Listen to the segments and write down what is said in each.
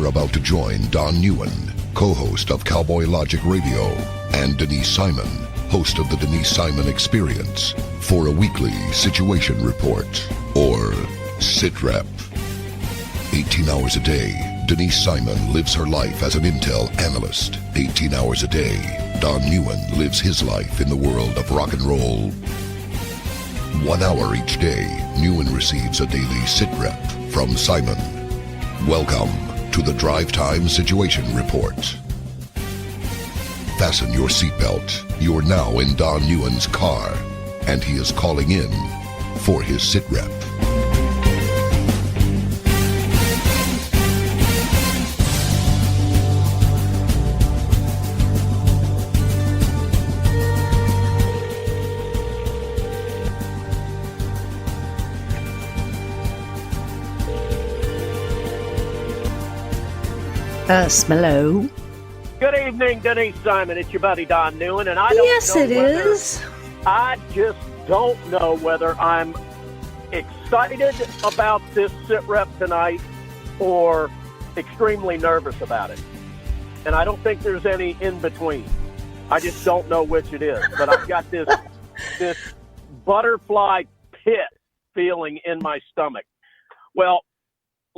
about to join Don Neuen, co-host of Cowboy Logic Radio, and Denise Simon, host of the Denise Simon Experience, for a weekly situation report, or SITREP. 18 hours a day, Denise Simon lives her life as an Intel Analyst. 18 hours a day, Don Neuen lives his life in the world of rock and roll. 1 hour each day, Neuen receives a daily SITREP from Simon. Welcome to the Drive Time Situation Report. Fasten your seatbelt. You are now in Don Neuen's car, and he is calling in for his SITREP. Hello. Good evening, Denise Simon. It's your buddy Don Neuen, and I don't yes, know it whether, is. I just don't know whether I'm excited about this SITREP tonight or extremely nervous about it. And I don't think there's any in between. I just don't know which it is. But I've got this butterfly pit feeling in my stomach. Well,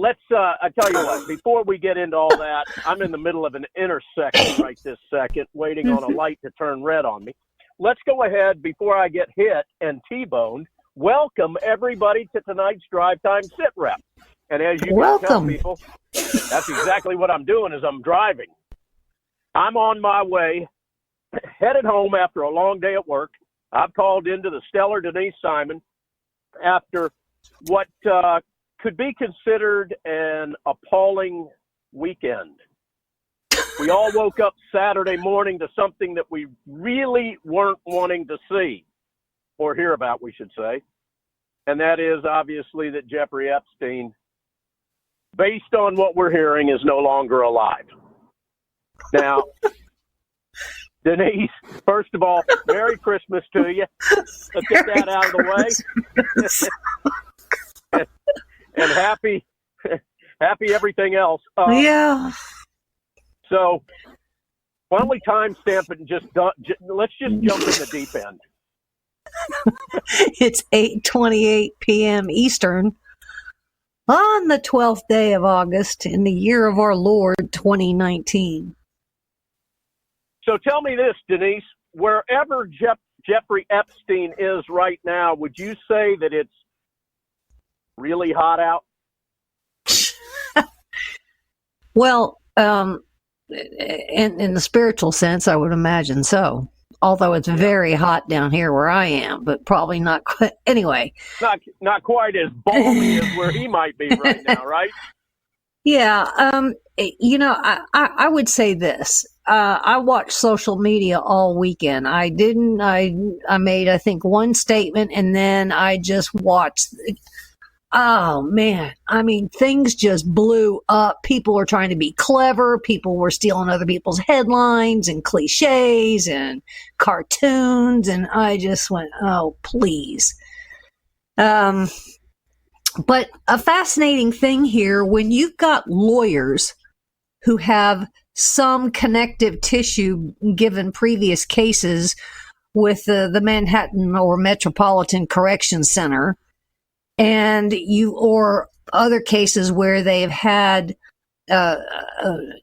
I tell you what, before we get into all that, I'm in the middle of an intersection right this second, waiting on a light to turn red on me. Let's go ahead, before I get hit and T-boned, welcome everybody to tonight's Drive Time SITREP. And as you can tell people, that's exactly what I'm doing is I'm driving. I'm on my way, headed home after a long day at work. I've called into the stellar Denise Simon after what could be considered an appalling weekend. We all woke up Saturday morning to something that we really weren't wanting to see, or hear about, we should say. And that is obviously that Jeffrey Epstein, based on what we're hearing, is no longer alive. Now, Denise, first of all, Merry Christmas to you. Let's get that out of the way. And happy everything else. Yeah. So why don't we timestamp it and let's just jump in the deep end. It's 8:28 p.m. Eastern on the 12th day of August in the year of our Lord 2019. So tell me this, Denise, wherever Jeffrey Epstein is right now, would you say that it's really hot out? Well, in the spiritual sense, I would imagine so. Although it's very hot down here where I am, but probably not quite. Anyway. Not quite as balmy as where he might be right now, right? Yeah. I would say this. I watched social media all weekend. I made, I think, one statement, and then I just watched. Oh, man. I mean, things just blew up. People were trying to be clever. People were stealing other people's headlines and cliches and cartoons. And I just went, oh, please. But a fascinating thing here, when you've got lawyers who have some connective tissue given previous cases with the Manhattan or Metropolitan Correction Center, and or other cases where they've had an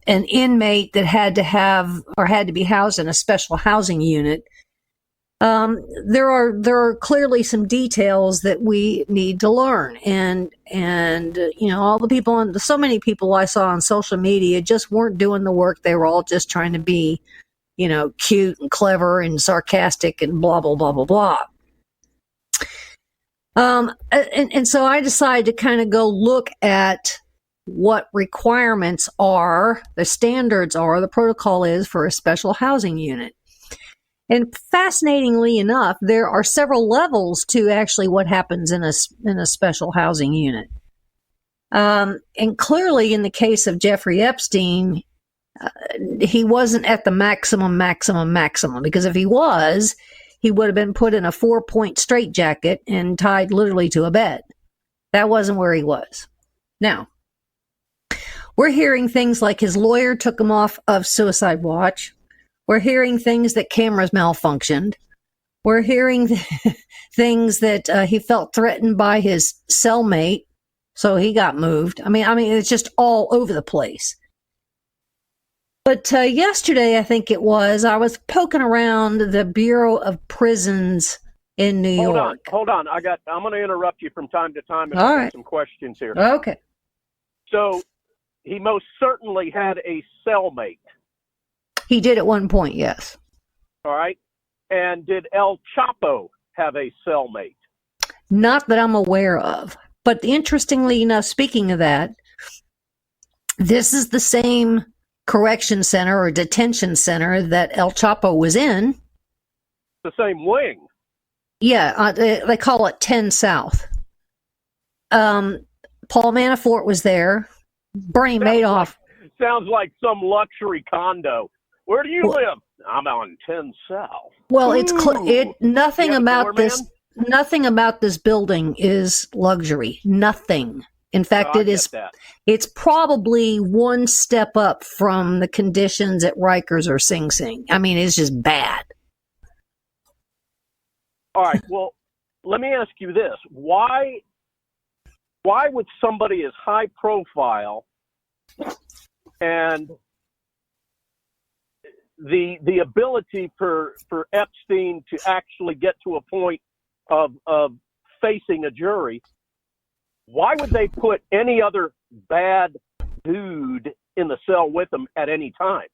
inmate that had to be housed in a special housing unit, there are clearly some details that we need to learn, and all the people so many people I saw on social media just weren't doing the work. They were all just trying to be, cute and clever and sarcastic and blah blah blah blah blah. And so I decided to kind of go look at what requirements are, the standards are, the protocol is for a special housing unit. And fascinatingly enough, there are several levels to actually what happens in a special housing unit. And clearly in the case of Jeffrey Epstein, he wasn't at the maximum, because if he was, he would have been put in a 4-point straitjacket and tied literally to a bed. That wasn't where he was. Now, We're hearing things like his lawyer took him off of suicide watch. We're hearing things that cameras malfunctioned. We're hearing things that he felt threatened by his cellmate, so he got moved. I mean, it's just all over the place. But yesterday, I think it was, I was poking around the Bureau of Prisons in New York. Hold on. I'm going to interrupt you from time to time and All ask right. some questions here. Okay. So he most certainly had a cellmate. He did at one point, yes. All right. And did El Chapo have a cellmate? Not that I'm aware of. But interestingly enough, speaking of that, this is the same correction center or detention center that El Chapo was in. The same wing. Yeah, they call it 10 South. Paul Manafort was there. Bernie Madoff. Sounds like some luxury condo. Where do you live? I'm on 10 South. Well, nothing about this. Man? Nothing about this building is luxury. Nothing. In fact, it's probably one step up from the conditions at Rikers or Sing Sing. I mean, it's just bad. All right. Well, let me ask you this. Why would somebody as high profile and the ability for Epstein to actually get to a point of facing a jury, why would they put any other bad dude in the cell with them at any time?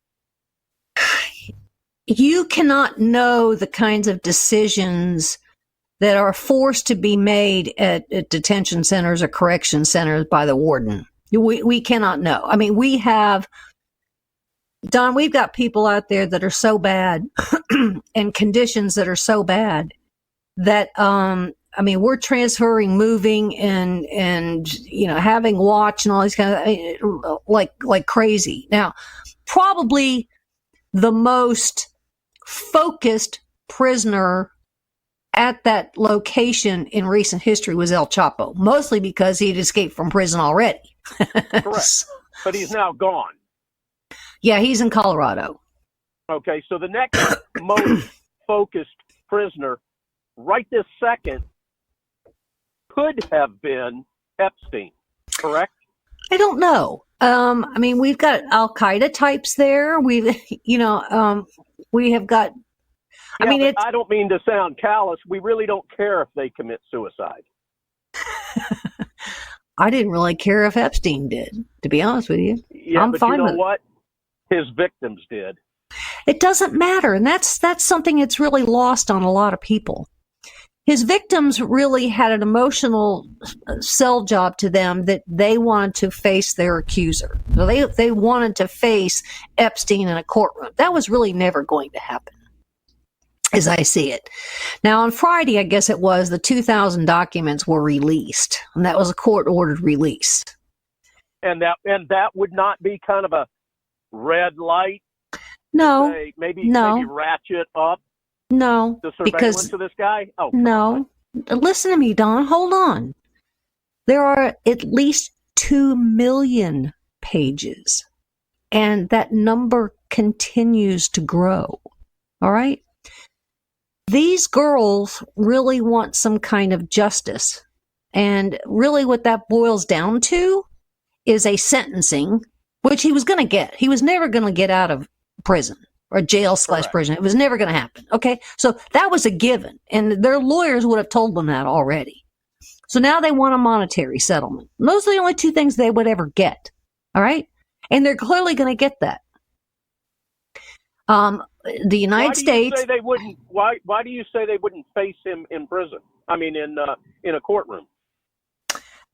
You cannot know the kinds of decisions that are forced to be made at detention centers or correction centers by the warden. We cannot know. I mean, Don, we've got people out there that are so bad and conditions that are so bad that, we're transferring, moving, and having watch and all these kind of like crazy. Now, probably the most focused prisoner at that location in recent history was El Chapo, mostly because he'd escaped from prison already. Correct. But he's now gone. Yeah, he's in Colorado. Okay, so the next most focused prisoner right this second could have been Epstein, correct? I don't know. We've got Al-Qaeda types there. We have got. I don't mean to sound callous. We really don't care if they commit suicide. I didn't really care if Epstein did, to be honest with you. Yeah, I'm but fine you know with what? His victims did. It doesn't matter, and that's something that's really lost on a lot of people. His victims really had an emotional sell job to them that they wanted to face their accuser. So they wanted to face Epstein in a courtroom. That was really never going to happen, as I see it. Now, on Friday, I guess it was, the 2,000 documents were released, and that was a court-ordered release. And that would not be kind of a red light? No. Maybe ratchet up? No. The surveillance of this guy? Oh, no. Listen to me, Don. Hold on. There are at least 2 million pages, and that number continues to grow. All right? These girls really want some kind of justice. And really what that boils down to is a sentencing, which he was going to get. He was never going to get out of prison or jail/prison. It was never going to happen. Okay. So that was a given. And their lawyers would have told them that already. So now they want a monetary settlement. And those are the only two things they would ever get. All right. And they're clearly going to get that. The United States. Why do you say they wouldn't face him in prison? I mean, in a courtroom.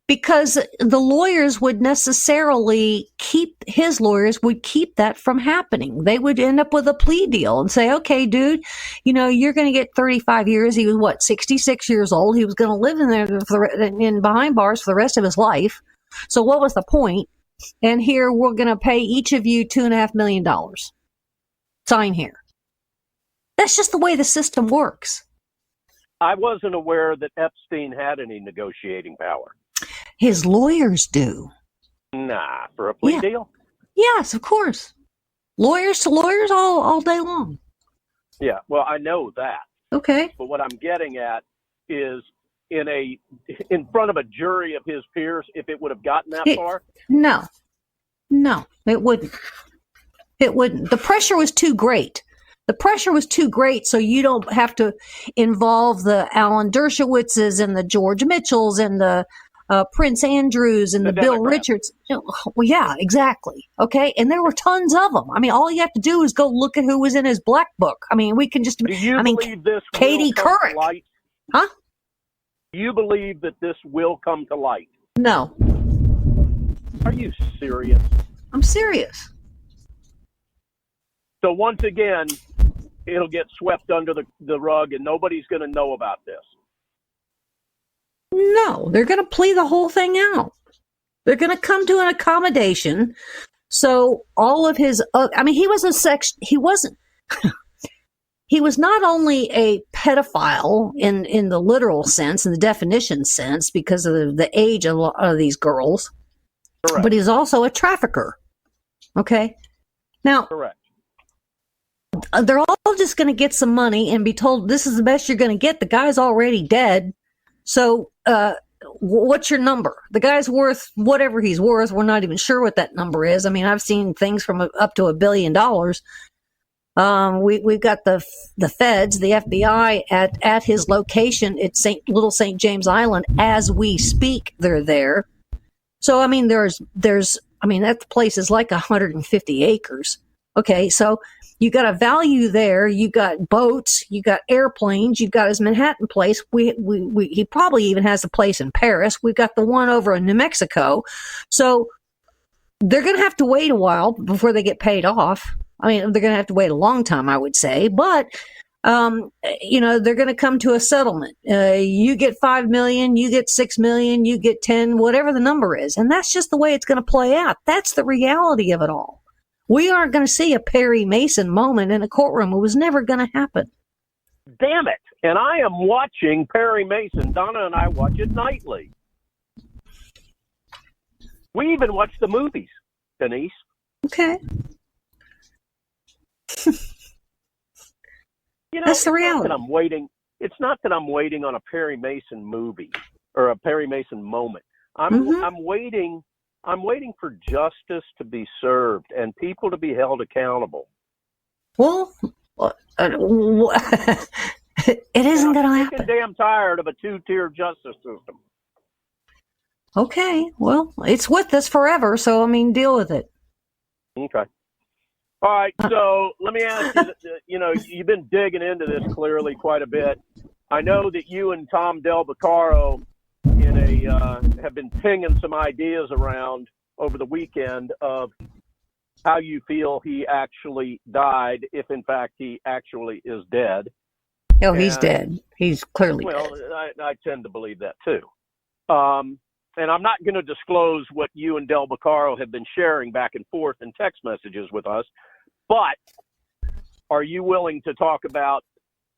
Because the lawyers would necessarily his lawyers would keep that from happening. They would end up with a plea deal and say, okay, dude, you're going to get 35 years. He was 66 years old. He was going to live in there behind bars for the rest of his life. So what was the point? And here we're going to pay each of you $2.5 million. Sign here. That's just the way the system works. I wasn't aware that Epstein had any negotiating power. His lawyers do. Nah, for a plea deal? Yes, of course. Lawyers to lawyers all day long. Yeah, well, I know that. Okay. But what I'm getting at is in front of a jury of his peers, if it would have gotten that far? No, it wouldn't. It wouldn't. The pressure was too great. So you don't have to involve the Alan Dershowitzes and the George Mitchells and the Prince Andrews and the Bill Richards. Well, yeah, exactly. Okay. And there were tons of them. I mean, all you have to do is go look at who was in his black book. I mean, we can just, do you believe this Katie will come Couric. to light? Huh? Do you believe that this will come to light? No. Are you serious? I'm serious. So once again, it'll get swept under the rug and nobody's going to know about this. No, they're going to plea the whole thing out. They're going to come to an accommodation. So all of his, he wasn't, he was not only a pedophile in the literal sense, in the definition sense, because of the age of a lot of these girls, correct, but he's also a trafficker. Okay. Now, correct. They're all just going to get some money and be told this is the best you're going to get. The guy's already dead. So, what's your number? The guy's worth whatever he's worth. We're not even sure what that number is. I mean, I've seen things from up to $1 billion. We've got the feds, the FBI at his location at Little St. James Island as we speak. They're there. So, I mean, that place is like 150 acres. Okay. So you got a value there. You got boats, you got airplanes, you got his Manhattan place. He probably even has a place in Paris. We've got the one over in New Mexico. So they're going to have to wait a while before they get paid off. I mean, they're going to have to wait a long time, I would say, but, they're going to come to a settlement. You get 5 million, you get 6 million, you get 10, whatever the number is. And that's just the way it's going to play out. That's the reality of it all. We aren't going to see a Perry Mason moment in a courtroom. It was never going to happen. Damn it. And I am watching Perry Mason. Donna and I watch it nightly. We even watch the movies, Denise. Okay. That's the reality. It's not that I'm waiting on a Perry Mason movie or a Perry Mason moment. I'm waiting for justice to be served and people to be held accountable. Well, it isn't going to happen. I'm damn tired of a two-tier justice system. Okay, well, it's with us forever, so, deal with it. Okay. All right, so let me ask you, you've been digging into this clearly quite a bit. I know that you and Tom Del Beccaro have been pinging some ideas around over the weekend of how you feel he actually died, if in fact he actually is dead. Oh, he's dead. He's clearly dead. Well, I tend to believe that too. And I'm not going to disclose what you and Del Beccaro have been sharing back and forth in text messages with us, but are you willing to talk about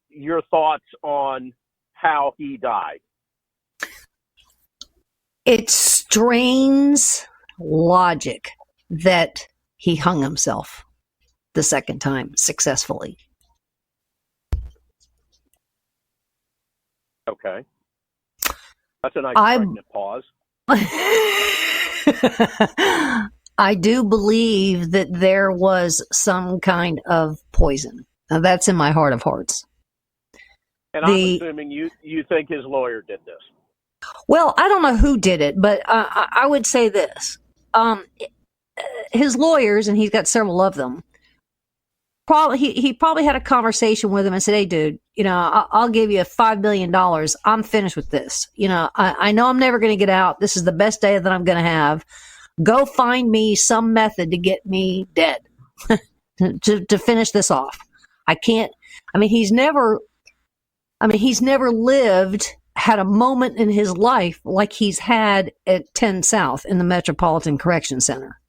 your thoughts on how he died? It strains logic that he hung himself the second time successfully. Okay. That's a nice pregnant pause. I do believe that there was some kind of poison. Now, that's in my heart of hearts. And I'm assuming you think his lawyer did this. Well, I don't know who did it, but I would say this. His lawyers, and he's got several of them, he probably had a conversation with him and said, hey, dude, I'll give you $5 million. I'm finished with this. I know I'm never going to get out. This is the best day that I'm going to have. Go find me some method to get me dead, to finish this off. I can't. He's never had a moment in his life like he's had at 10 South in the Metropolitan Correction Center.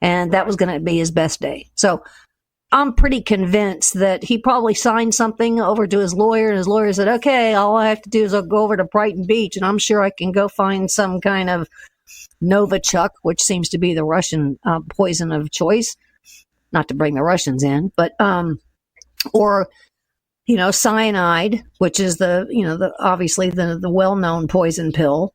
And that was going to be his best day. So I'm pretty convinced that he probably signed something over to his lawyer, and his lawyer said, okay, all I have to do is I'll go over to Brighton Beach, and I'm sure I can go find some kind of Novichok, which seems to be the Russian poison of choice. Not to bring the Russians in, but or cyanide, which is obviously the well-known poison pill.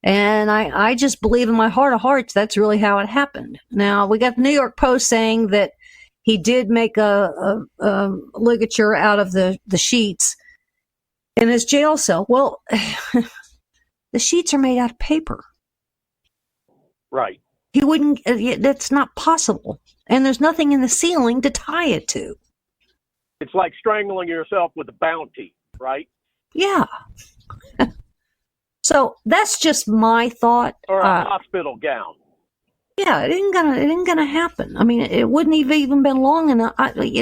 And I just believe in my heart of hearts that's really how it happened. Now, we got the New York Post saying that he did make a ligature out of the sheets in his jail cell. Well, the sheets are made out of paper. Right. He wouldn't, that's not possible. And there's nothing in the ceiling to tie it to. It's like strangling yourself with a bounty, right? Yeah. So that's just my thought. Or a hospital gown. Yeah, it ain't gonna happen. I mean, it wouldn't have even been long enough.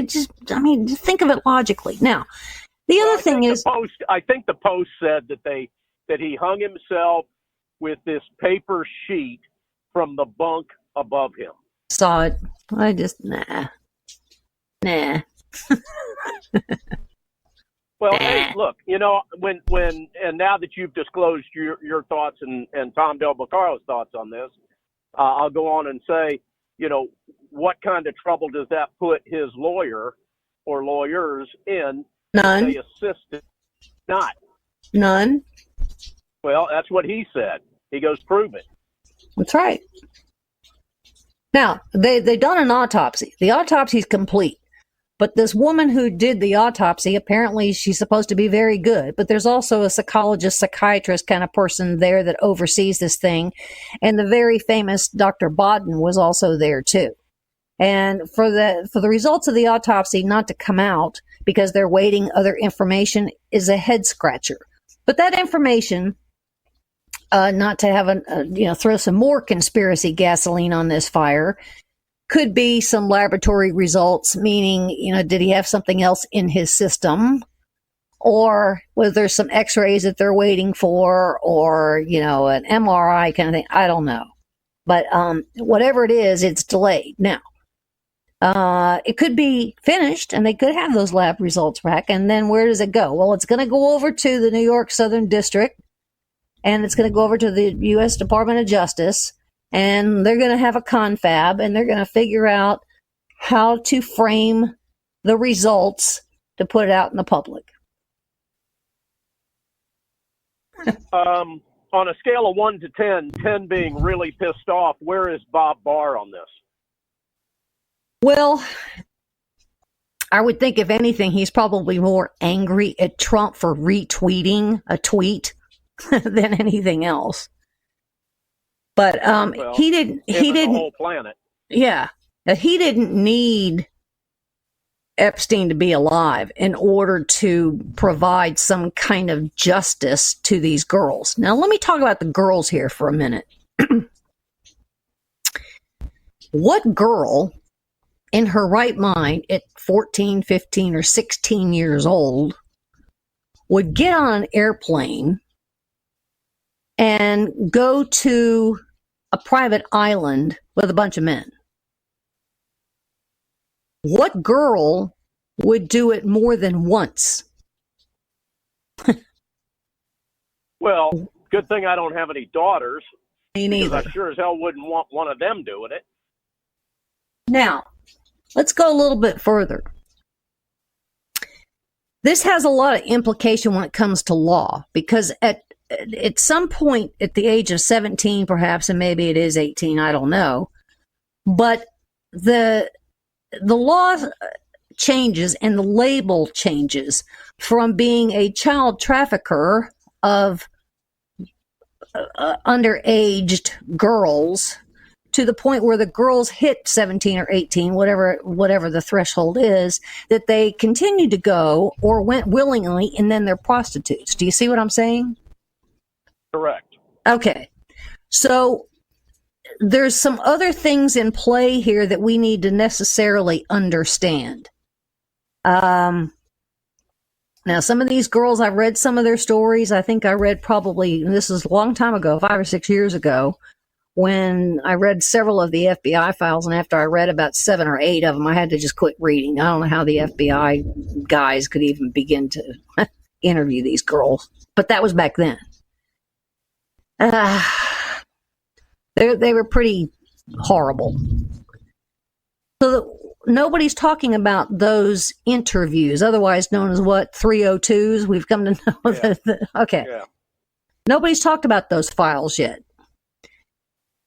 Just think of it logically. Now, the other thing is, I think the Post said that he hung himself with this paper sheet from the bunk above him. Saw it. I just nah. Well, hey, look, when and now that you've disclosed your thoughts and Tom Del Boccaro's thoughts on this, I'll go on and say, what kind of trouble does that put his lawyer or lawyers in? None. They assisted. Not. None. Well, that's what he said. He goes, prove it. That's right. Now, they done an autopsy. The autopsy's complete. But this woman who did the autopsy, apparently she's supposed to be very good. But there's also a psychologist, psychiatrist kind of person there that oversees this thing. And the very famous Dr. Bodden was also there too. And for the results of the autopsy not to come out because they're waiting other information is a head scratcher. But that information, not to have throw some more conspiracy gasoline on this fire, could be some laboratory results, meaning, did he have something else in his system? Or was there some x-rays that they're waiting for? Or, an MRI kind of thing? I don't know. But whatever it is, it's delayed. Now, it could be finished and they could have those lab results back. And then where does it go? Well, it's going to go over to the New York Southern District and it's going to go over to the U.S. Department of Justice. And they're going to have a confab, and they're going to figure out how to frame the results to put it out in the public. On a scale of 1 to 10, 10 being really pissed off, where is Bob Barr on this? Well, I would think, if anything, he's probably more angry at Trump for retweeting a tweet than anything else. But he didn't. The whole planet. Yeah, he didn't need Epstein to be alive in order to provide some kind of justice to these girls. Now, let me talk about the girls here for a minute. What girl, in her right mind, at 14, 15, or 16 years old, would get on an airplane and go to a private island with a bunch of men? What girl would do it more than once? Well, good thing I don't have any daughters. Me neither. I sure as hell wouldn't want one of them doing it. Now, let's go a little bit further. This has a lot of implication when it comes to law, because at some point at the age of 17, perhaps, and maybe it is 18, I don't know, but the law changes and the label changes from being a child trafficker of underaged girls to the point where the girls hit 17 or 18, whatever the threshold is, that they continue to go or went willingly, and then they're prostitutes. Do you see what I'm saying? Correct. Okay. So there's some other things in play here that we need to necessarily understand. Now, some of these girls, I've read some of their stories. I think I read probably, this is a long time ago, 5 or 6 years ago, when I read several of the FBI files, and after I read about 7 or 8 of them, I had to just quit reading. I don't know how the FBI guys could even begin to interview these girls, but that was back then. They were pretty horrible. So nobody's talking about those interviews, otherwise known as what, 302s? We've come to know that. Okay. Yeah. Nobody's talked about those files yet.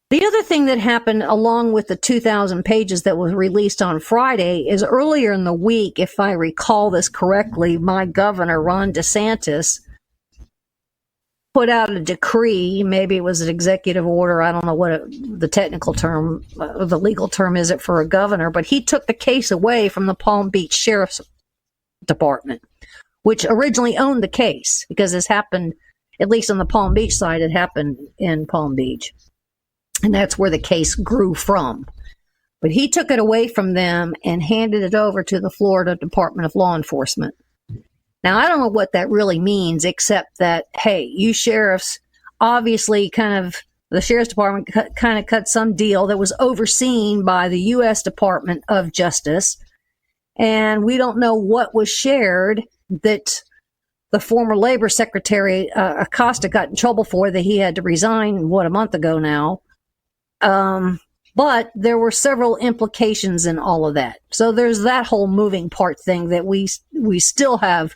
The other thing that happened along with the 2,000 pages that was released on Friday is earlier in the week, if I recall this correctly, my governor, Ron DeSantis, put out a decree. Maybe it was an executive order. I don't know what the technical term, the legal term is it for a governor, but he took the case away from the Palm Beach Sheriff's Department, which originally owned the case, because this happened, at least on the Palm Beach side, it happened in Palm Beach. And that's where the case grew from. But he took it away from them and handed it over to the Florida Department of Law Enforcement. Now, I don't know what that really means, except that, hey, you sheriffs obviously the Sheriff's Department kind of cut some deal that was overseen by the U.S. Department of Justice. And we don't know what was shared that the former Labor Secretary, Acosta, got in trouble for, that he had to resign, a month ago now. But there were several implications in all of that. So there's that whole moving part thing that we still have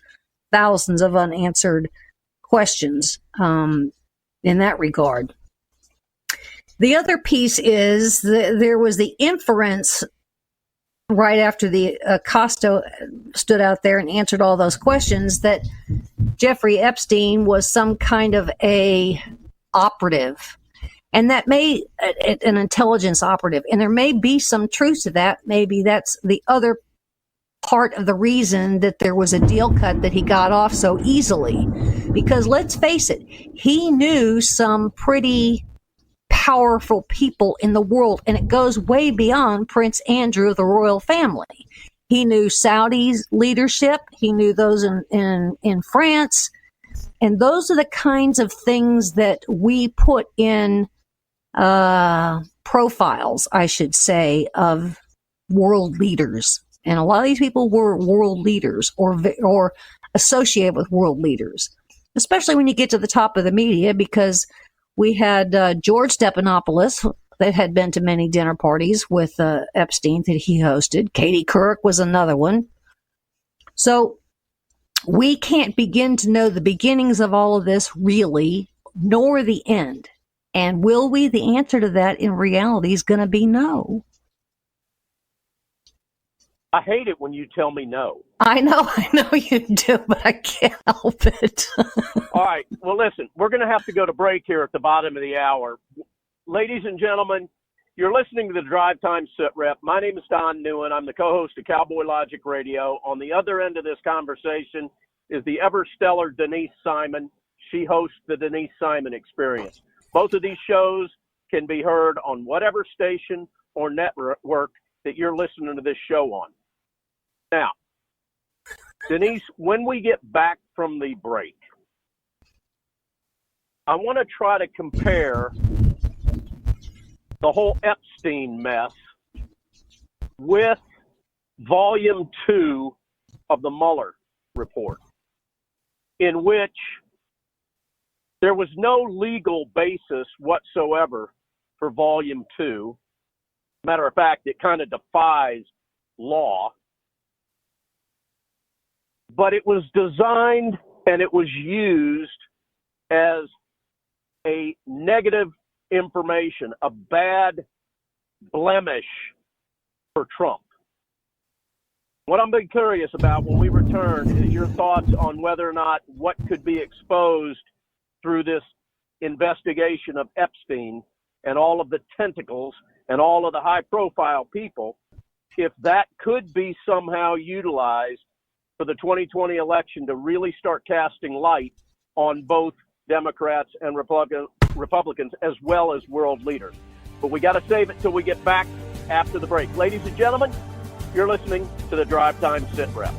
thousands of unanswered questions in that regard. The other piece is that there was the inference right after the Acosta stood out there and answered all those questions that Jeffrey Epstein was some kind of a operative. And that may, an intelligence operative, and there may be some truth to that. Maybe that's the other part of the reason that there was a deal cut, that he got off so easily. Because let's face it, he knew some pretty powerful people in the world, and it goes way beyond Prince Andrew of the royal family. He knew Saudi's leadership. He knew those in France. And those are the kinds of things that we put in profiles, I should say, of world leaders. And a lot of these people were world leaders or associated with world leaders, especially when you get to the top of the media, because we had George Stephanopoulos that had been to many dinner parties with Epstein that he hosted. Katie Couric was another one. So we can't begin to know the beginnings of all of this, really, nor the end. And will we? The answer to that in reality is going to be no. I hate it when you tell me no. I know you do, but I can't help it. All right. Well, listen, we're going to have to go to break here at the bottom of the hour. Ladies and gentlemen, you're listening to the Drive Time SITREP. My name is Don Neuen. I'm the co-host of Cowboy Logic Radio. On the other end of this conversation is the ever-stellar Denise Simon. She hosts the Denise Simon Experience. Both of these shows can be heard on whatever station or network that you're listening to this show on. Now, Denise, when we get back from the break, I want to try to compare the whole Epstein mess with Volume 2 of the Mueller report, in which there was no legal basis whatsoever for Volume 2. Matter of fact, it kind of defies law. But it was designed and it was used as a negative information, a bad blemish for Trump. What I'm being curious about when we return is your thoughts on whether or not what could be exposed through this investigation of Epstein and all of the tentacles and all of the high-profile people, if that could be somehow utilized for the 2020 election to really start casting light on both Democrats and Republicans as well as world leaders. But we got to save it till we get back after the break. Ladies and gentlemen, you're listening to the Drive Time SITREP.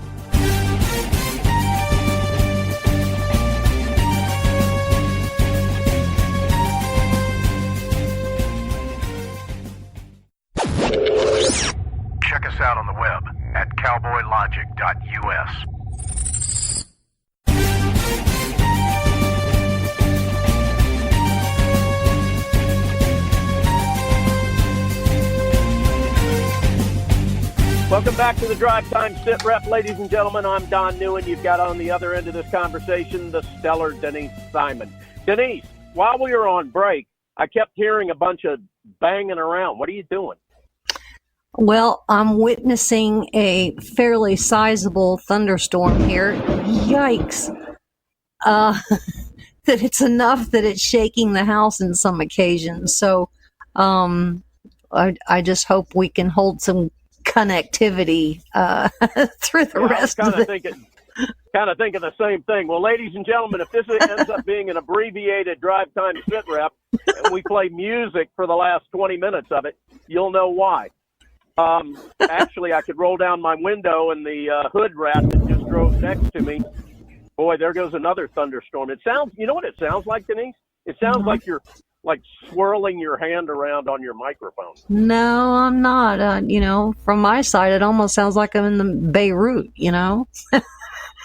Check us out on the web at cowboylogic.us. Welcome back to the Drive Time SITREP. Ladies and gentlemen, I'm Don Neuen. You've got on the other end of this conversation the stellar Denise Simon. Denise, while we were on break, I kept hearing a bunch of banging around. What are you doing? Well, I'm witnessing a fairly sizable thunderstorm here. Yikes. That it's enough that it's shaking the house in some occasions. So I just hope we can hold some connectivity through the rest of the kind of thinking the same thing. Well, ladies and gentlemen, if this ends up being an abbreviated Drive Time SITREP and we play music for the last 20 minutes of it, you'll know why. Actually, I could roll down my window and the hood rat that just drove next to me. Boy, there goes another thunderstorm. It sounds, you know what it sounds like, Denise? It sounds like you're like swirling your hand around on your microphone. No, I'm not. From my side, it almost sounds like I'm in the Beirut,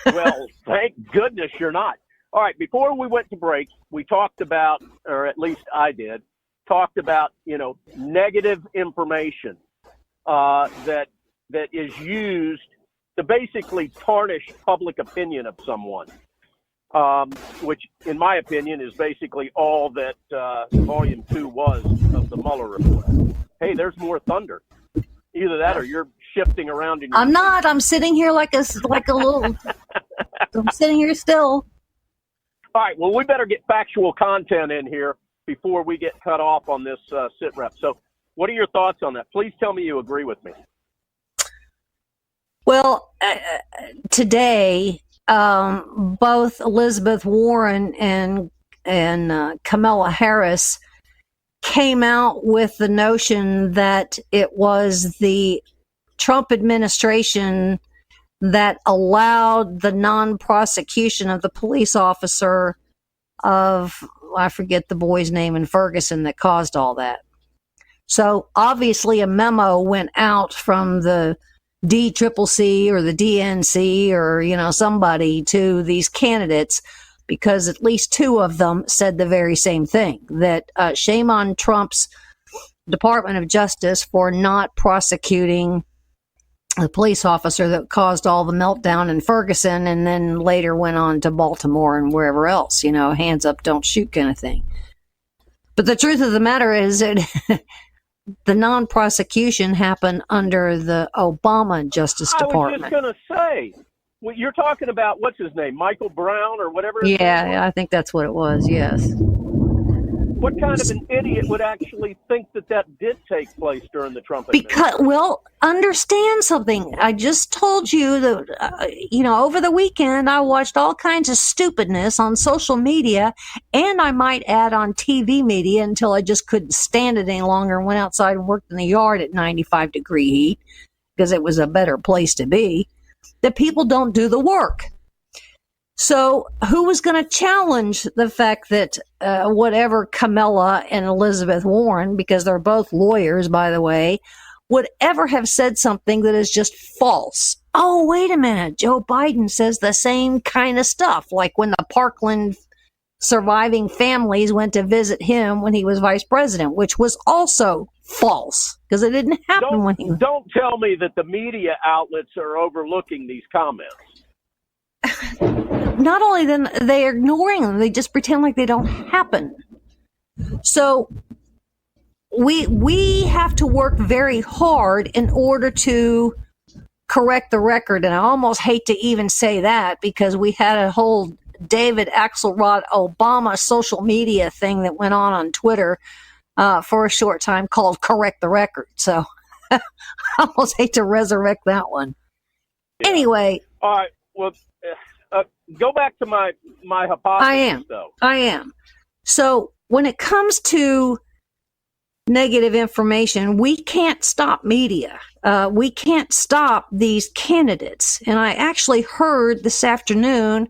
Well, thank goodness you're not. All right, before we went to break, we talked about, or at least I did, talked about, negative information that is used to basically tarnish public opinion of someone, which, in my opinion, is basically all that Volume 2 was of the Mueller report. Hey, there's more thunder. Either that or you're shifting around in your I'm not. I'm sitting here like a little... I'm sitting here still. All right, well, we better get factual content in here before we get cut off on this SITREP. So what are your thoughts on that? Please tell me you agree with me. Well, today, both Elizabeth Warren and Kamala Harris came out with the notion that it was the Trump administration that allowed the non-prosecution of the police officer of, I forget the boy's name in Ferguson, that caused all that. So obviously a memo went out from the DCCC or the DNC or, somebody to these candidates, because at least two of them said the very same thing, that shame on Trump's Department of Justice for not prosecuting the police officer that caused all the meltdown in Ferguson and then later went on to Baltimore and wherever else, hands up, don't shoot kind of thing. But the truth of the matter is that the non-prosecution happened under the Obama Justice Department. I was just going to say, well, you're talking about, what's his name, Michael Brown or whatever? Yeah, I think that's what it was, yes. What kind of an idiot would actually think that did take place during the Trump administration? Because, understand something. I just told you that, over the weekend, I watched all kinds of stupidness on social media, and I might add on TV media until I just couldn't stand it any longer and went outside and worked in the yard at 95-degree heat because it was a better place to be, that people don't do the work. So who was going to challenge the fact that whatever Kamala and Elizabeth Warren, because they're both lawyers, by the way, would ever have said something that is just false? Oh, wait a minute. Joe Biden says the same kind of stuff, like when the Parkland surviving families went to visit him when he was vice president, which was also false because it didn't happen when he was. Don't tell me that the media outlets are overlooking these comments. Not only then, they're ignoring them. They just pretend like they don't happen. So we have to work very hard in order to correct the record. And I almost hate to even say that because we had a whole David Axelrod Obama social media thing that went on Twitter for a short time called Correct the Record. So I almost hate to resurrect that one. Yeah. Anyway. All right. Well, go back to my hypothesis, though. I am. So when it comes to negative information, we can't stop media. We can't stop these candidates. And I actually heard this afternoon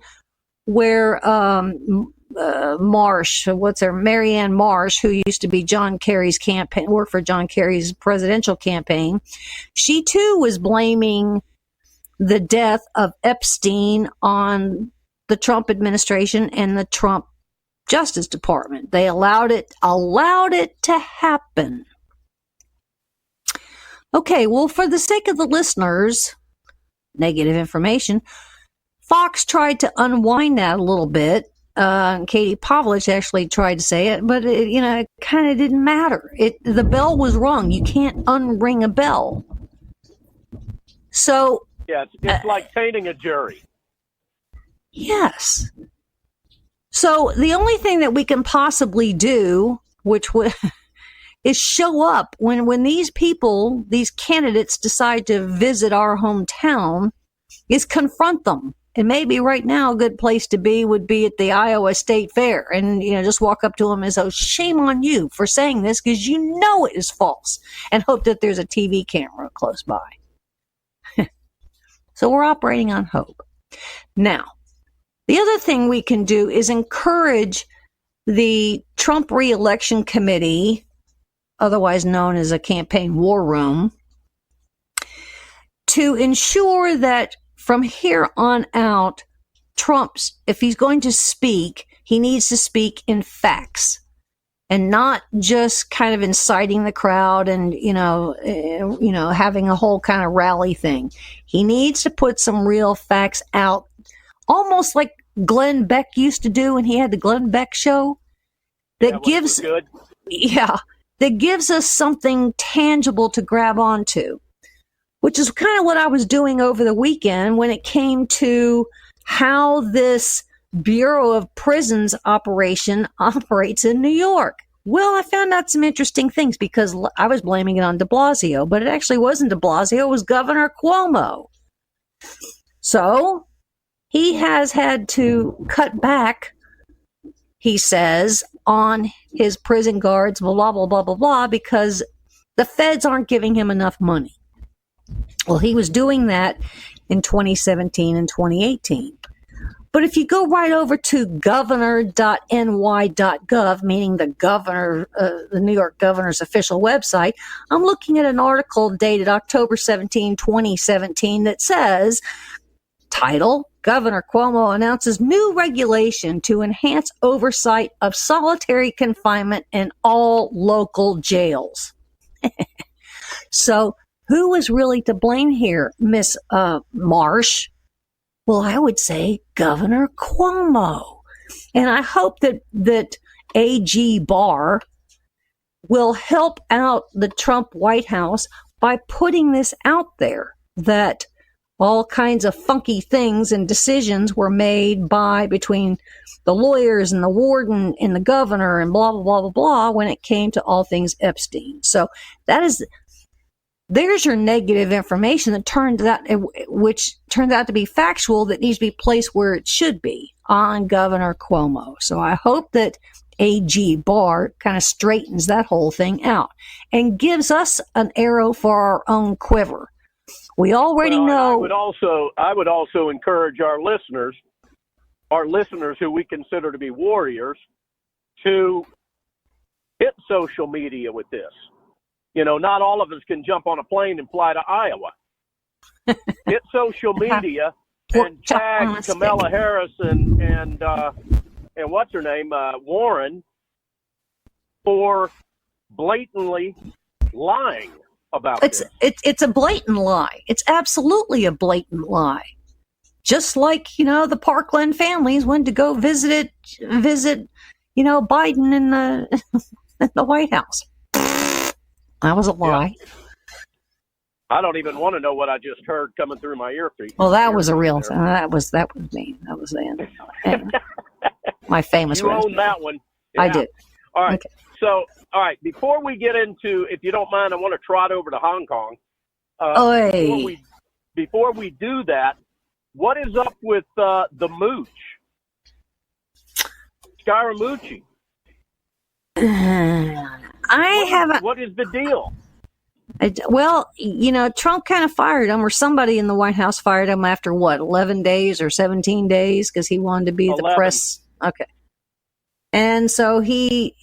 where Marianne Marsh, who used to be John Kerry's campaign, worked for John Kerry's presidential campaign, she too was blaming the death of Epstein on the Trump administration and the Trump Justice Department. They allowed it to happen. Okay, well, for the sake of the listeners, negative information, Fox tried to unwind that a little bit. Katie Pavlich actually tried to say it, but it kind of didn't matter. The bell was rung. You can't unring a bell. So Yeah, it's like tainting a jury. yes. So the only thing that we can possibly do, which would is show up when these people, these candidates, decide to visit our hometown, is confront them. And maybe right now a good place to be would be at the Iowa State Fair and, just walk up to them and say, oh, shame on you for saying this because you know it is false, and hope that there's a TV camera close by. So we're operating on hope. Now, the other thing we can do is encourage the Trump Re-election Committee, otherwise known as a campaign war room, to ensure that from here on out, if he's going to speak, he needs to speak in facts and not just kind of inciting the crowd and, having a whole kind of rally thing. He needs to put some real facts out, almost like Glenn Beck used to do when he had the Glenn Beck show. That gives us something tangible to grab onto, which is kind of what I was doing over the weekend when it came to how this Bureau of Prisons operation operates in New York. Well, I found out some interesting things because I was blaming it on de Blasio, but it actually wasn't de Blasio, it was Governor Cuomo. So he has had to cut back, he says, on his prison guards, blah, blah, blah, blah, blah, because the feds aren't giving him enough money. Well, he was doing that in 2017 and 2018. But if you go right over to governor.ny.gov, meaning the New York governor's official website, I'm looking at an article dated October 17, 2017 that says, title, Governor Cuomo announces new regulation to enhance oversight of solitary confinement in all local jails. So who was really to blame here, Miss Marsh? Well, I would say Governor Cuomo. And I hope that AG Barr will help out the Trump White House by putting this out there, that all kinds of funky things and decisions were made between the lawyers and the warden and the governor and blah, blah, blah, blah, blah when it came to all things Epstein. So there's your negative information which turned out to be factual, that needs to be placed where it should be, on Governor Cuomo. So I hope that AG Barr kind of straightens that whole thing out and gives us an arrow for our own quiver. We already know. I would also encourage our listeners who we consider to be warriors, to hit social media with this. Not all of us can jump on a plane and fly to Iowa. Hit social media and tag Kamala Harris and what's her name, Warren, for blatantly lying about this. It's a blatant lie. It's absolutely a blatant lie. Just like, the Parkland families went to go visit Biden in the White House. That was a lie. Yeah. I don't even want to know what I just heard coming through my earpiece. Well, that was a real thing. That was me. That was my famous one. You own that one. Yeah. I did. All right. Okay. So, all right. Before we get into, if you don't mind, I want to trot over to Hong Kong. Before we do that, what is up with the mooch? Scaramucci. What is the deal? Trump kind of fired him, or somebody in the White House fired him after 11 days or 17 days, because he wanted to be 11. The press. Okay. And so he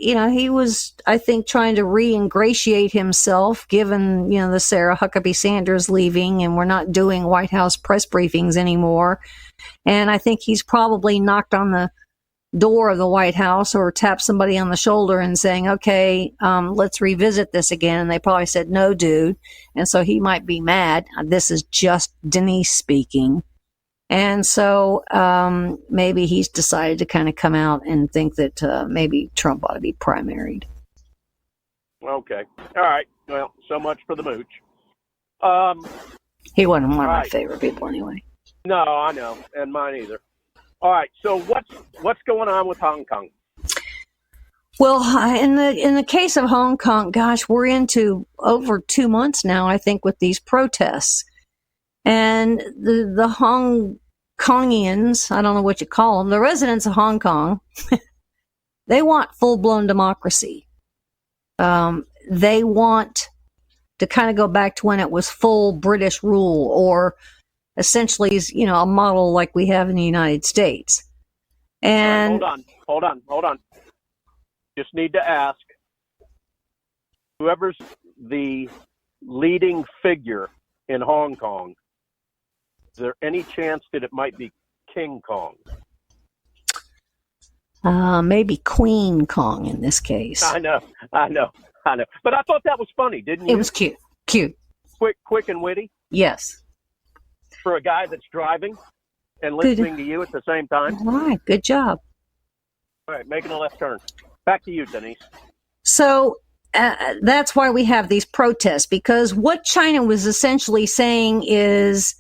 was, I think, trying to re-ingratiate himself, given, the Sarah Huckabee Sanders leaving, and we're not doing White House press briefings anymore. And I think he's probably knocked on the door of the White House or tap somebody on the shoulder and saying, okay, let's revisit this again. And they probably said, no, dude. And so he might be mad. This is just Denise speaking. And so maybe he's decided to kind of come out and think that maybe Trump ought to be primaried. Okay. All right. Well, so much for the mooch. He wasn't one of my favorite people anyway. No, I know. And mine either. All right. So what's going on with Hong Kong? Well, in the case of Hong Kong, gosh, we're into over 2 months now, I think, with these protests. And the Hong Kongians, I don't know what you call them, the residents of Hong Kong, they want full-blown democracy. They want to kind of go back to when it was full British rule, or essentially, a model like we have in the United States. And Hold on. Just need to ask, whoever's the leading figure in Hong Kong, is there any chance that it might be King Kong? Maybe Queen Kong in this case. I know. But I thought that was funny, didn't you? It was cute. Quick and witty. Yes. For a guy that's driving and listening to you at the same time. All right. Good job. All right, making a left turn. Back to you, Denise. So that's why we have these protests, because what China was essentially saying is,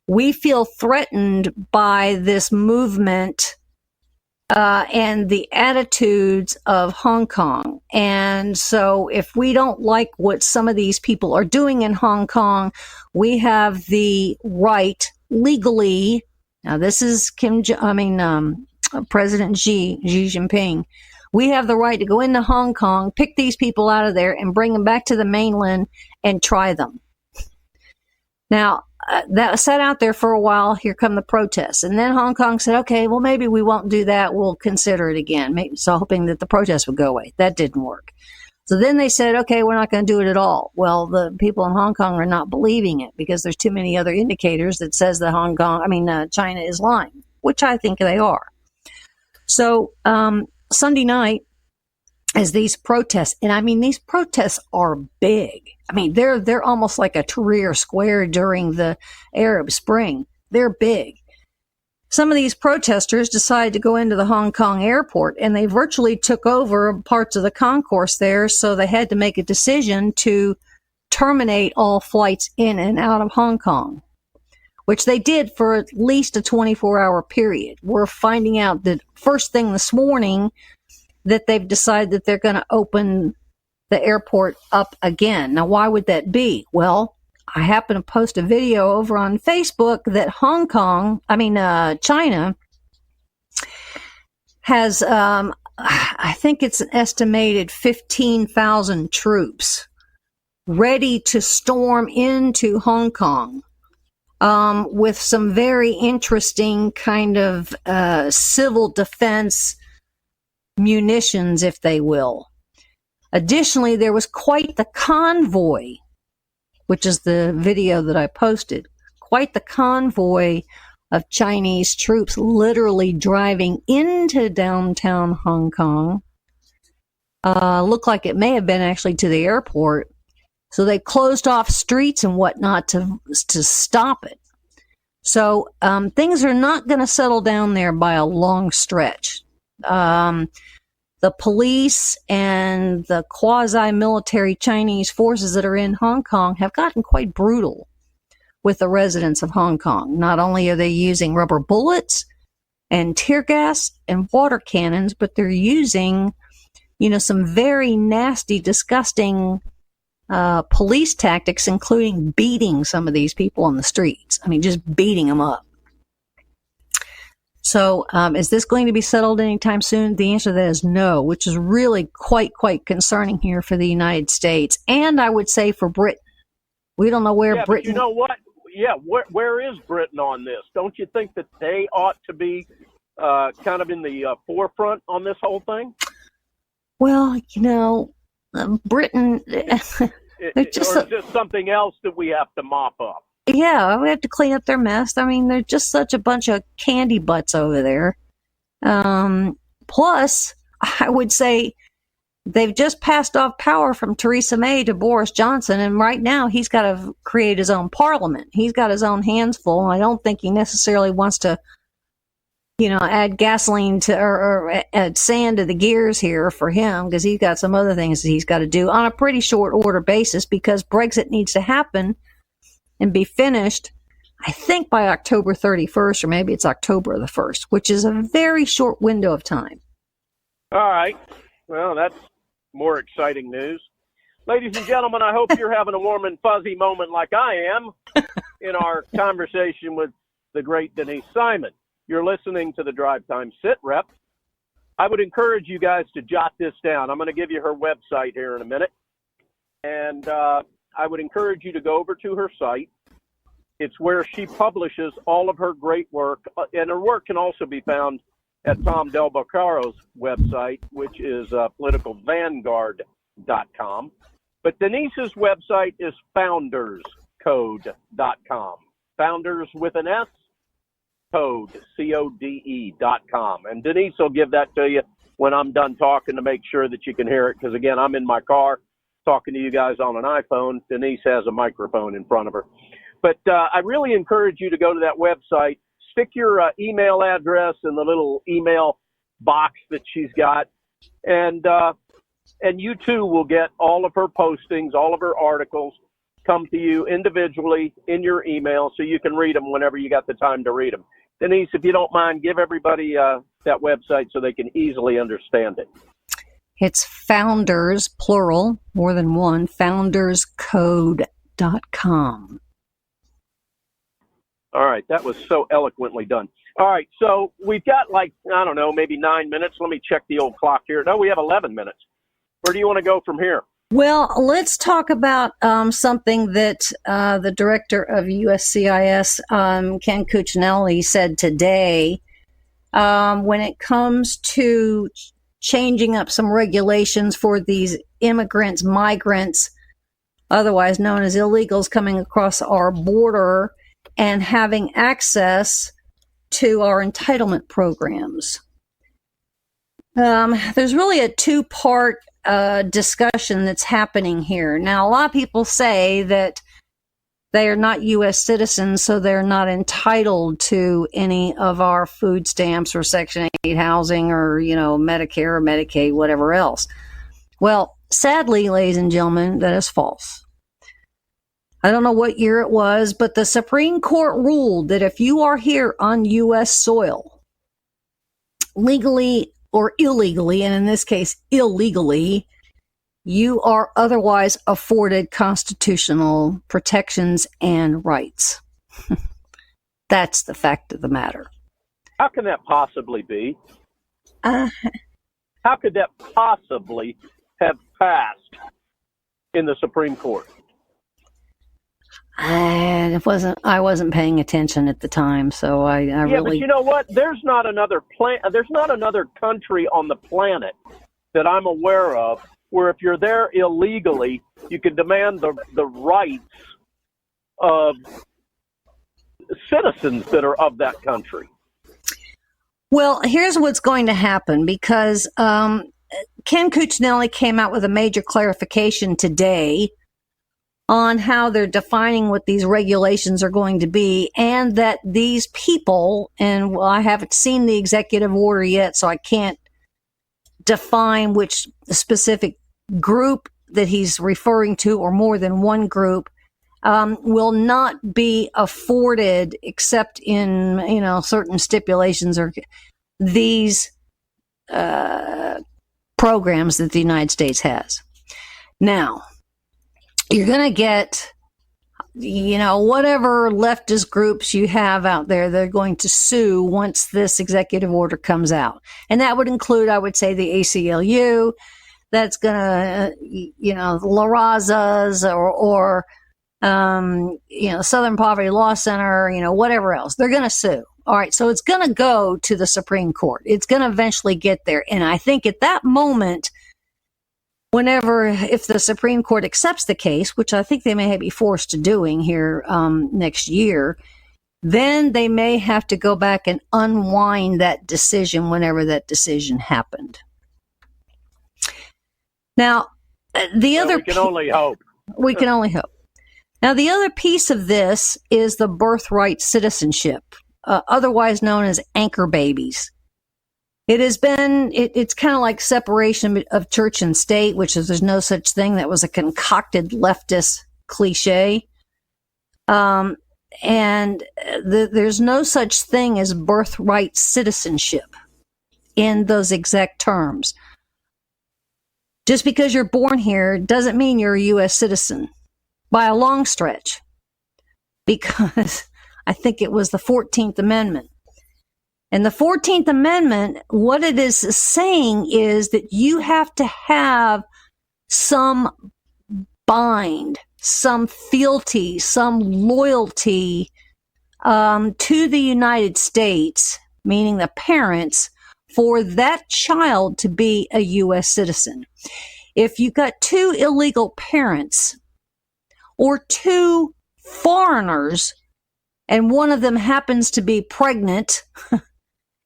we feel threatened by this movement and the attitudes of Hong Kong. And so if we don't like what some of these people are doing in Hong Kong, we have the right legally. Now, this is President Xi Jinping. We have the right to go into Hong Kong, pick these people out of there, and bring them back to the mainland and try them. Now, that sat out there for a while. Here come the protests. And then Hong Kong said, okay, well, maybe we won't do that. We'll consider it again. So hoping that the protests would go away. That didn't work. So then they said, okay, we're not going to do it at all. Well, the people in Hong Kong are not believing it because there's too many other indicators that says that China is lying, which I think they are. So Sunday night, as these protests, and these protests are big. They're almost like a Tahrir Square during the Arab Spring. They're big. Some of these protesters decided to go into the Hong Kong airport, and they virtually took over parts of the concourse there, so they had to make a decision to terminate all flights in and out of Hong Kong, which they did for at least a 24-hour period. We're finding out that first thing this morning that they've decided that they're going to open the airport up again. Now, why would that be? Well, I happen to post a video over on Facebook that China has, I think it's an estimated 15,000 troops ready to storm into Hong Kong with some very interesting kind of civil defense munitions, if they will. Additionally, there was quite the convoy, which is the video that I posted, quite the convoy of Chinese troops literally driving into downtown Hong Kong. Looked like it may have been actually to the airport. So they closed off streets and whatnot to stop it. So things are not going to settle down there by a long stretch. The police and the quasi-military Chinese forces that are in Hong Kong have gotten quite brutal with the residents of Hong Kong. Not only are they using rubber bullets and tear gas and water cannons, but they're using, some very nasty, disgusting police tactics, including beating some of these people on the streets. Just beating them up. So is this going to be settled anytime soon? The answer to that is no, which is really quite concerning here for the United States. And I would say for Britain. We don't know where Britain... But you know what? Yeah, where is Britain on this? Don't you think that they ought to be kind of in the forefront on this whole thing? Well, Britain... Or is this something else that we have to mop up? Yeah, we have to clean up their mess. They're just such a bunch of candy butts over there. Plus, I would say they've just passed off power from Theresa May to Boris Johnson, and right now he's got to create his own parliament. He's got his own hands full, and I don't think he necessarily wants to, add gasoline to or add sand to the gears here for him, because he's got some other things that he's got to do on a pretty short order basis, because Brexit needs to happen and be finished, I think, by October 31st, or maybe it's October the 1st, which is a very short window of time. All right. Well, that's more exciting news. Ladies and gentlemen, I hope you're having a warm and fuzzy moment like I am in our conversation with the great Denise Simon. You're listening to the Drive Time SITREP. I would encourage you guys to jot this down. I'm going to give you her website here in a minute. And I would encourage you to go over to her site. It's where she publishes all of her great work. And her work can also be found at Tom Del Boccaro's website, which is politicalvanguard.com. But Denise's website is founderscode.com. Founders with an S, code, CODE.com. And Denise will give that to you when I'm done talking to make sure that you can hear it. Because, again, I'm in my car talking to you guys on an iPhone. Denise has a microphone in front of her. But I really encourage you to go to that website. Stick your email address in the little email box that she's got. And you, too, will get all of her postings, all of her articles come to you individually in your email so you can read them whenever you got the time to read them. Denise, if you don't mind, give everybody that website so they can easily understand it. It's founders, plural, more than one, founderscode.com. All right, that was so eloquently done. All right, so we've got maybe 9 minutes. Let me check the old clock here. No, we have 11 minutes. Where do you want to go from here? Well, let's talk about something that the director of USCIS, Ken Cuccinelli, said today when it comes to changing up some regulations for these immigrants, migrants, otherwise known as illegals, coming across our border and having access to our entitlement programs. There's really a two-part discussion that's happening here. Now, a lot of people say that they are not U.S. citizens, so they're not entitled to any of our food stamps or Section 8 housing or, Medicare or Medicaid, whatever else. Well, sadly, ladies and gentlemen, that is false. I don't know what year it was, but the Supreme Court ruled that if you are here on U.S. soil, legally or illegally, and in this case, illegally, you are otherwise afforded constitutional protections and rights. That's the fact of the matter. How can that possibly be? How could that possibly have passed in the Supreme Court? I wasn't paying attention at the time, so I really. But you know what? There's not another country on the planet that I'm aware of where if you're there illegally, you can demand the rights of citizens that are of that country. Well, here's what's going to happen, because Ken Cuccinelli came out with a major clarification today on how they're defining what these regulations are going to be, and that these people, and I haven't seen the executive order yet, so I can't define which specific group that he's referring to, or more than one group, will not be afforded, except in, certain stipulations, or these programs that the United States has. Now, you're going to get, whatever leftist groups you have out there, they're going to sue once this executive order comes out. And that would include, I would say, the ACLU. That's going to, La Raza's or Southern Poverty Law Center, whatever else. They're going to sue. All right. So it's going to go to the Supreme Court. It's going to eventually get there. And I think at that moment, if the Supreme Court accepts the case, which I think they may be forced to doing here next year, then they may have to go back and unwind that decision whenever that decision happened. Now, we can only hope. We can only hope. Now, the other piece of this is the birthright citizenship, otherwise known as anchor babies. It has been, it's kind of like separation of church and state, which is there's no such thing. That was a concocted leftist cliche. There's no such thing as birthright citizenship in those exact terms. Just because you're born here doesn't mean you're a U.S. citizen by a long stretch, because I think it was the 14th Amendment. And the 14th Amendment, what it is saying is that you have to have some bind, some fealty, some loyalty to the United States, meaning the parents, for that child to be a U.S. citizen. If you've got two illegal parents or two foreigners, and one of them happens to be pregnant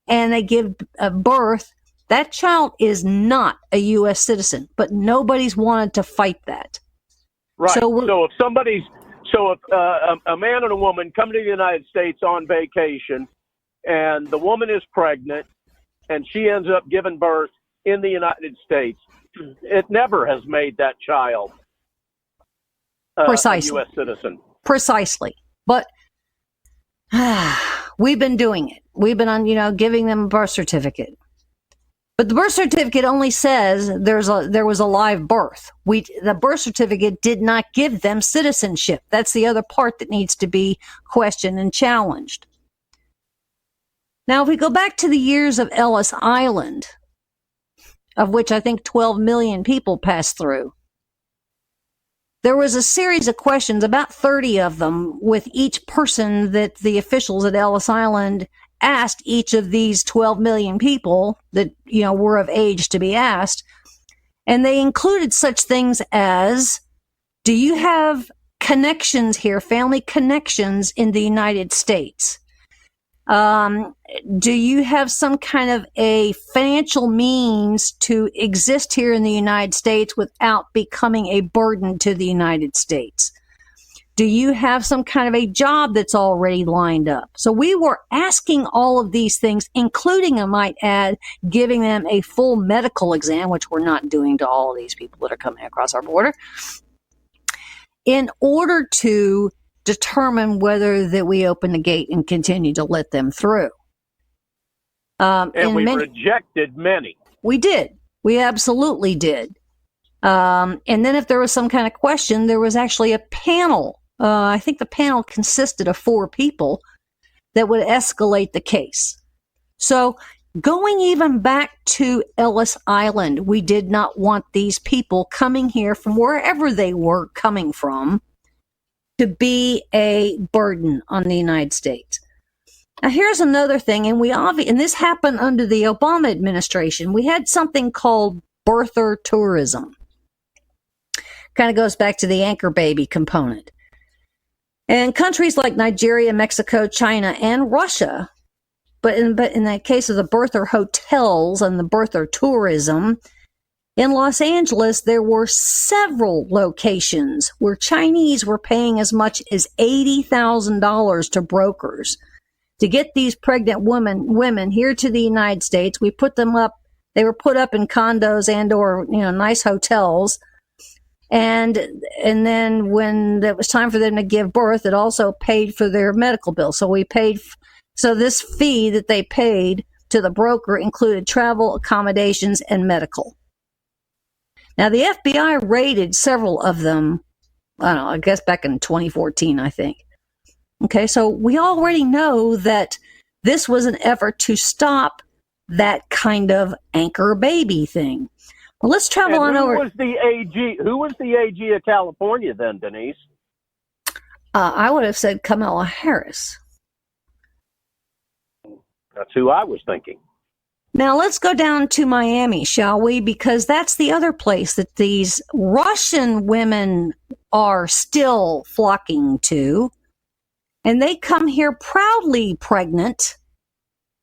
and they give birth, that child is not a U.S. citizen, but nobody's wanted to fight that. Right. So if a man and a woman come to the United States on vacation, and the woman is pregnant, and she ends up giving birth in the United States, it never has made that child Precisely. a U.S. citizen. Precisely. But we've been doing it. We've been on, giving them a birth certificate. But the birth certificate only says there was a live birth. The birth certificate did not give them citizenship. That's the other part that needs to be questioned and challenged. Now, if we go back to the years of Ellis Island, of which I think 12 million people passed through, there was a series of questions, about 30 of them, with each person that the officials at Ellis Island asked each of these 12 million people that, were of age to be asked. And they included such things as, do you have connections here, family connections in the United States? Do you have some kind of a financial means to exist here in the United States without becoming a burden to the United States? Do you have some kind of a job that's already lined up? So we were asking all of these things, including, I might add, giving them a full medical exam, which we're not doing to all of these people that are coming across our border, in order to determine whether that we open the gate and continue to let them through. And we rejected many. We did. We absolutely did. And then if there was some kind of question, there was actually a panel. I think the panel consisted of 4 people that would escalate the case. So going even back to Ellis Island, we did not want these people coming here from wherever they were coming from to be a burden on the United States. Now, here's another thing, and this happened under the Obama administration. We had something called birther tourism. Kind of goes back to the anchor baby component. And countries like Nigeria, Mexico, China, and Russia, but in the case of the birther hotels and the birther tourism, in Los Angeles, there were several locations where Chinese were paying as much as $80,000 to brokers to get these pregnant women here to the United States. We put them up. They were put up in condos and or nice hotels. And then when it was time for them to give birth, it also paid for their medical bill. So this fee that they paid to the broker included travel, accommodations, and medical. Now, the FBI raided several of them, I guess back in 2014, I think. Okay, so we already know that this was an effort to stop that kind of anchor baby thing. Well, let's travel on over. Who was the AG of California then, Denise? I would have said Kamala Harris. That's who I was thinking. Now, let's go down to Miami, shall we? Because that's the other place that these Russian women are still flocking to. And they come here proudly pregnant.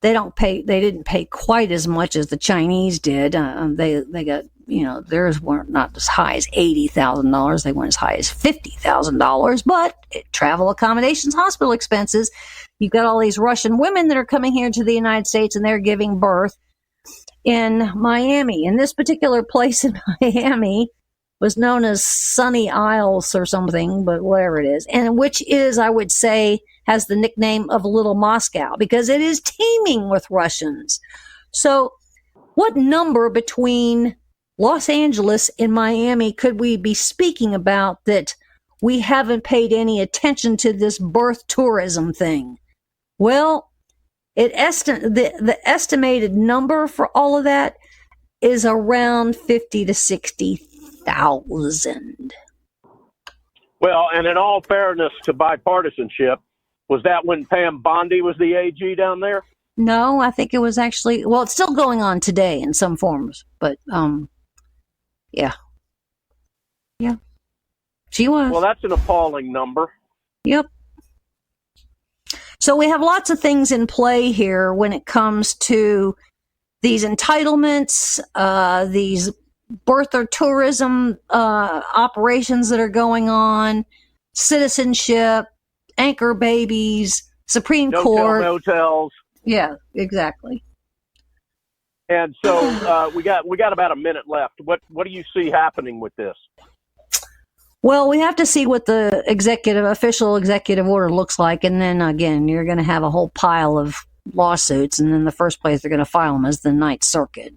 They didn't pay quite as much as the Chinese did. They got, theirs weren't not as high as $80,000. They went as high as $50,000, but travel accommodations, hospital expenses. You've got all these Russian women that are coming here to the United States and they're giving birth in Miami. And this particular place in Miami was known as Sunny Isles or something, but whatever it is. And which is, I would say, has the nickname of Little Moscow because it is teeming with Russians. So what number between Los Angeles and Miami could we be speaking about that we haven't paid any attention to this birth tourism thing? Well, the estimated number for all of that is around 50 to 60,000. Well, and in all fairness to bipartisanship, was that when Pam Bondi was the AG down there? No, I think it was actually, well, it's still going on today in some forms, but, yeah. Yeah. She was. Well, that's an appalling number. Yep. So we have lots of things in play here when it comes to these entitlements, these birther tourism operations that are going on, citizenship, anchor babies, Supreme Court. Hotels. Yeah, exactly. And so we got about a minute left. What do you see happening with this? Well, we have to see what the official executive order looks like, and then again, you're going to have a whole pile of lawsuits, and then the first place they're going to file them is the Ninth Circuit,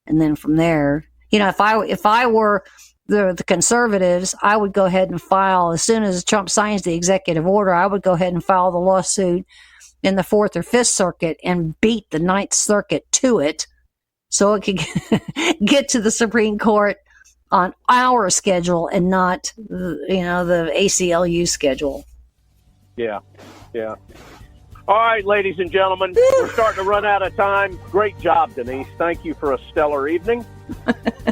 and then from there, if I were the conservatives, I would go ahead and file as soon as Trump signs the executive order. I would go ahead and file the lawsuit in the Fourth or Fifth Circuit and beat the Ninth Circuit to it, so it could get to the Supreme Court on our schedule and not, the ACLU schedule. Yeah. All right, ladies and gentlemen, we're starting to run out of time. Great job, Denise. Thank you for a stellar evening.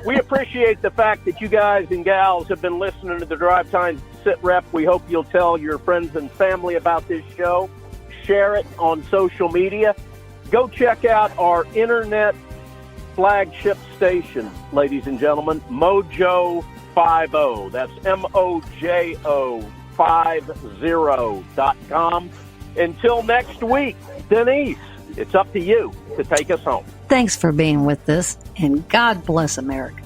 We appreciate the fact that you guys and gals have been listening to the Drive Time SITREP. We hope you'll tell your friends and family about this show. Share it on social media. Go check out our internet flagship station, ladies and gentlemen, Mojo 50. That's MOJO50.com. Until next week, Denise, it's up to you to take us home. Thanks for being with us, and God bless America.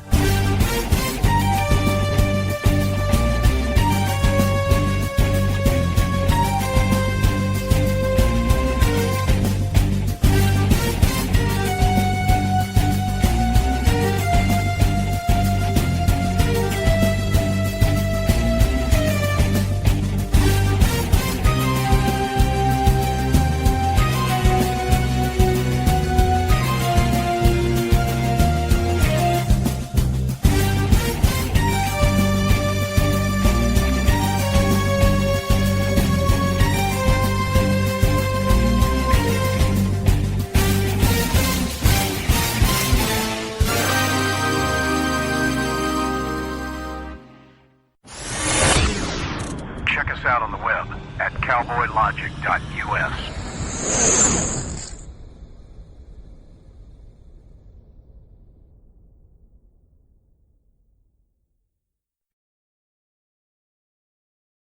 Check us out on the web at cowboylogic.us.